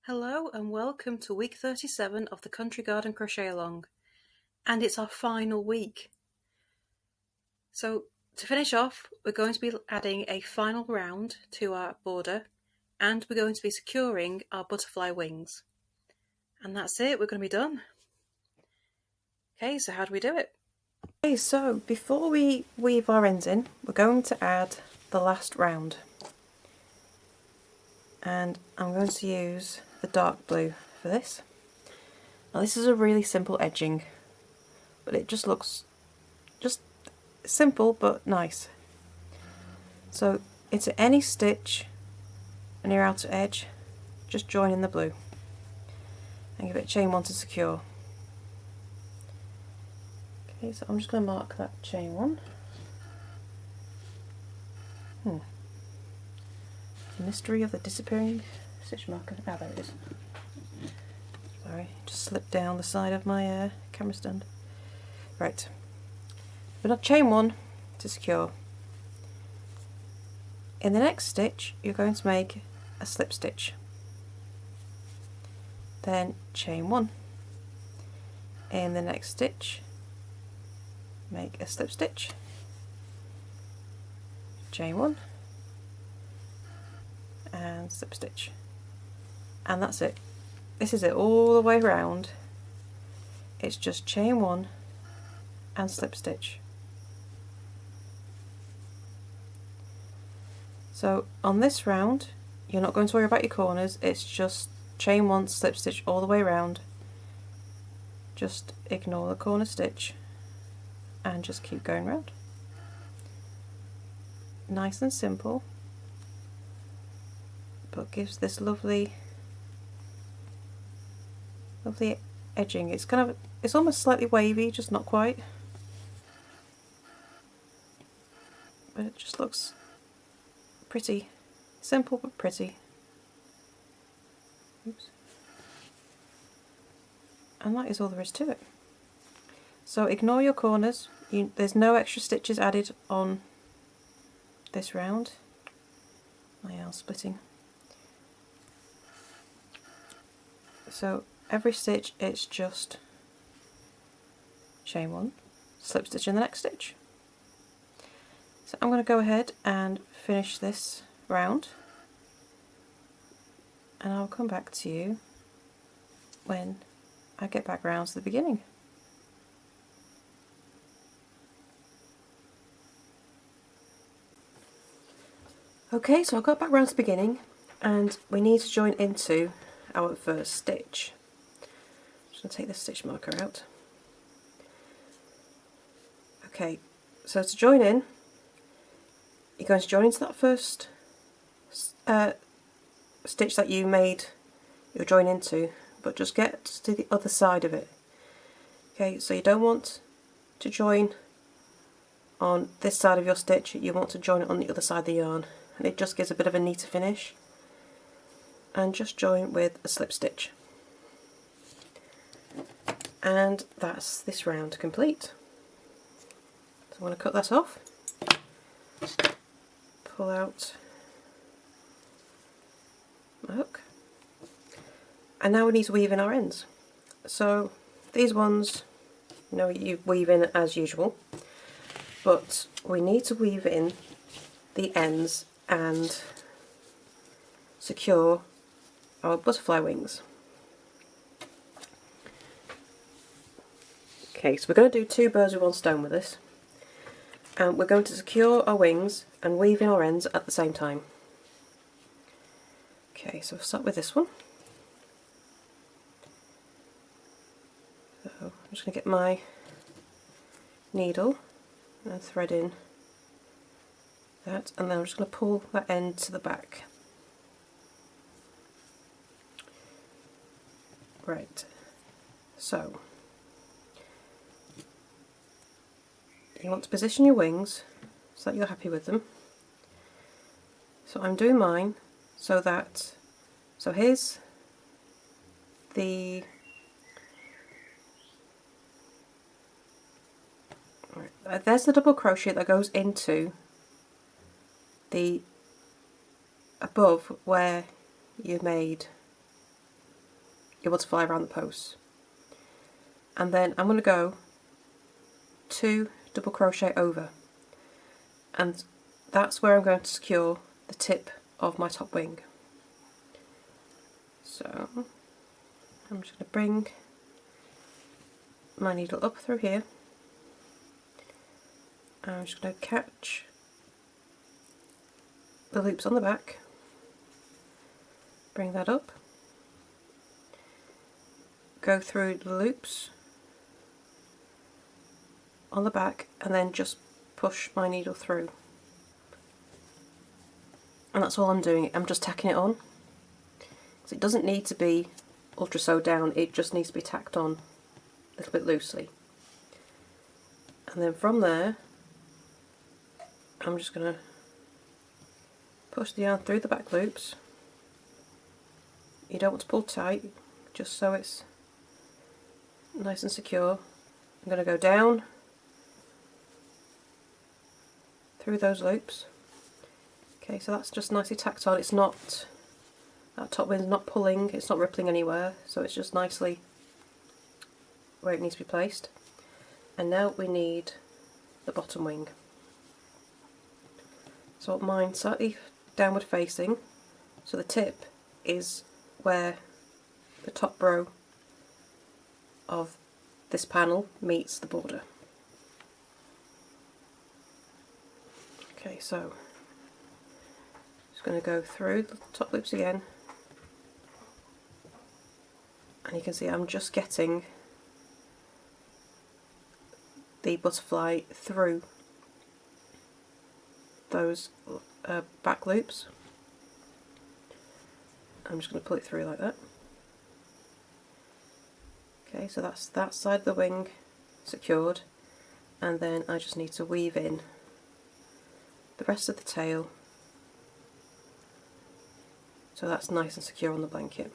Hello and welcome to week 37 of the Country Garden Crochet Along, and it's our final week. So to finish off, we're going to be adding a final round to our border, and we're going to be securing our butterfly wings. And that's it, we're going to be done. Okay, so how do we do it? Okay, so before we weave our ends in, we're going to add the last round. And I'm going to use the dark blue for this. Now this is a really simple edging, but it just looks simple but nice. So it's at any stitch on your outer edge, just join in the blue and give it a chain 1 to secure. Okay, so I'm just going to mark that chain 1. The mystery of the disappearing stitch marker. Ah, there it is. Sorry, just slipped down the side of my camera stand. Right, we're going to chain 1 to secure. In the next stitch, you're going to make a slip stitch. Then chain 1. In the next stitch, make a slip stitch. Chain 1 and slip stitch, and that's it. This is it all the way around. It's just chain 1 and slip stitch. So on this round you're not going to worry about your corners, it's just chain 1, slip stitch all the way around. Just ignore the corner stitch and just keep going round. Nice and simple, but gives this lovely edging. It's almost slightly wavy, just not quite, but it just looks pretty. Simple but pretty. Oops. And that is all there is to it. So ignore your corners. There's no extra stitches added on this round. My yarn splitting. So every stitch it's just chain 1, slip stitch in the next stitch. So I'm going to go ahead and finish this round, and I'll come back to you when I get back round to the beginning. Okay, so I got back round to the beginning and we need to join into our first stitch. I'm just going to take this stitch marker out. Okay, so to join in, you're going to join into that first stitch that you made your join into, but just get to the other side of it. Okay, so you don't want to join on this side of your stitch, you want to join it on the other side of the yarn, and it just gives a bit of a neater finish. And just join with a slip stitch. And that's this round complete. So I'm going to cut that off, pull out my hook, and now we need to weave in our ends. So these ones, you weave in as usual, but we need to weave in the ends and secure our butterfly wings. Okay, so we're going to do 2 birds with 1 stone with this, and we're going to secure our wings and weave in our ends at the same time. Okay, so we'll start with this one. So I'm just going to get my needle and thread in that, and then I'm just going to pull that end to the back. Right, so you want to position your wings so that you're happy with them. So I'm doing mine so here's the there's the double crochet that goes into the above where you made your butterfly around the posts. And then I'm going to go 2 double crochet over, and that's where I'm going to secure the tip of my top wing. So I'm just going to bring my needle up through here. I'm just going to catch the loops on the back, bring that up, go through the loops on the back, and then just push my needle through. And that's all I'm doing. I'm just tacking it on. So it doesn't need to be ultra sewed down, it just needs to be tacked on a little bit loosely. And then from there, I'm just going to push the yarn through the back loops. You don't want to pull tight, just so it's nice and secure. I'm going to go down through those loops. Okay, so that's just nicely tacked on. It's not, that top wind's not pulling, it's not rippling anywhere, so it's just nicely where it needs to be placed. And now we need the bottom wing. So I want mine slightly downward facing, so the tip is where the top row of this panel meets the border. Okay, so just going to go through the top loops again, and you can see I'm just getting the butterfly through those back loops. I'm just going to pull it through like that. Okay, so that's that side of the wing secured, and then I just need to weave in the rest of the tail so that's nice and secure on the blanket.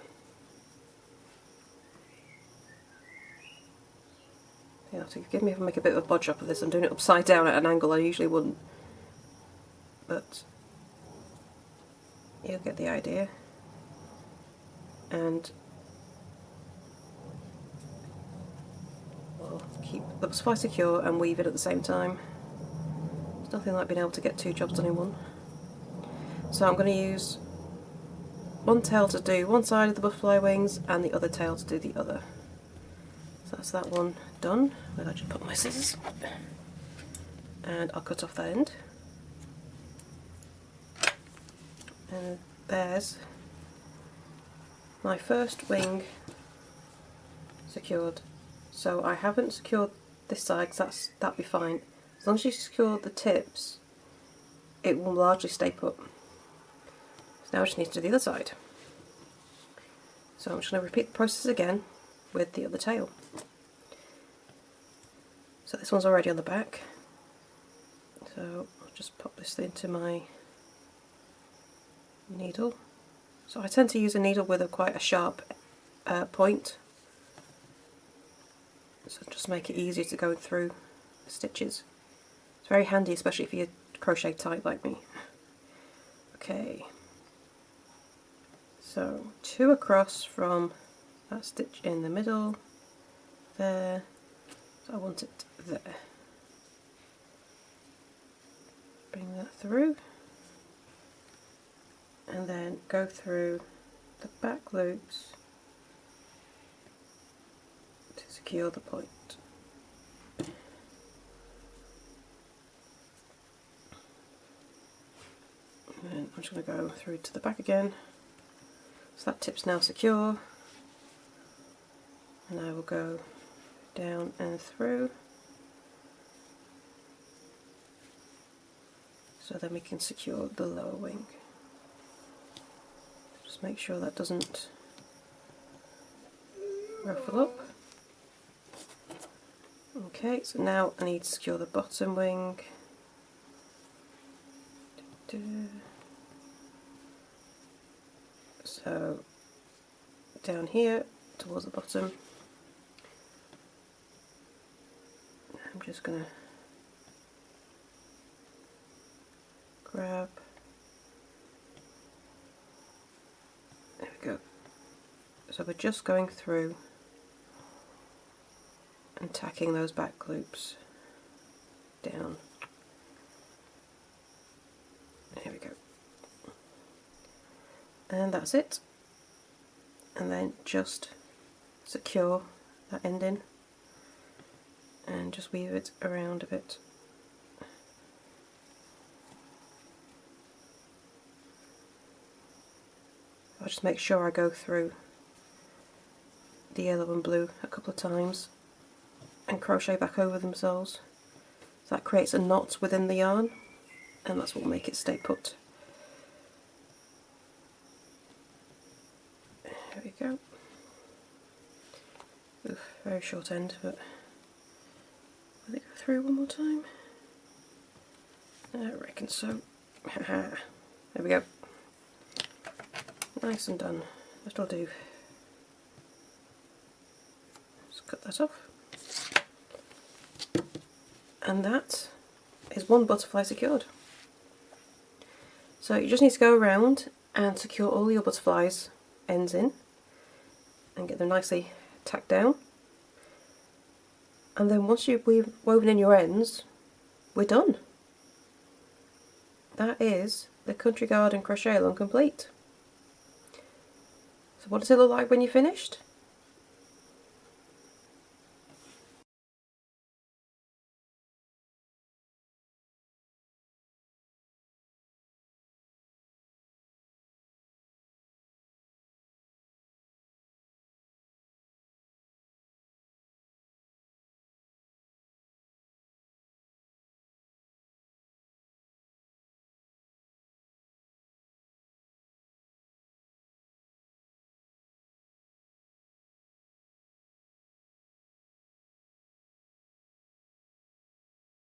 You have to forgive me if I make a bit of a bodge up of this. I'm doing it upside down at an angle I usually wouldn't, but you'll get the idea. And we'll keep the butterfly secure and weave it at the same time. There's nothing like being able to get 2 jobs done in one. So I'm going to use one tail to do one side of the butterfly wings and the other tail to do the other. So that's that one done. I'll just put my scissors and I'll cut off that end. And there's my first wing secured. So I haven't secured this side because that'll be fine. As long as you secure the tips, it will largely stay put. So now I just need to do the other side. So I'm just going to repeat the process again with the other tail. So this one's already on the back, so I'll just pop this into my needle. So I tend to use a needle with quite a sharp point, so just make it easier to go through the stitches. It's very handy, especially if you crochet tight like me. Okay, so 2 across from that stitch in the middle there, so I want it there. Bring that through and then go through the back loops to secure the point. And then I'm just going to go through to the back again. So that tip's now secure, and I will go down and through, so then we can secure the lower wing. Just make sure that doesn't ruffle up. Okay, so now I need to secure the bottom wing. So down here towards the bottom, I'm just going to grab, there we go, So we're just going through and tacking those back loops down. There we go. And that's it. And then just secure that ending and just weave it around a bit. I'll just make sure I go through the yellow and blue a couple of times and crochet back over themselves. So that creates a knot within the yarn, and that's what will make it stay put. There we go. Oof, very short end, but will it go through one more time? I reckon so. There we go. Nice and done. That'll do. Just cut that off. And that is one butterfly secured. So you just need to go around and secure all your butterflies ends in and get them nicely tacked down. And then once you've woven in your ends, we're done. That is the Country Garden Crochet Along complete. So what does it look like when you're finished?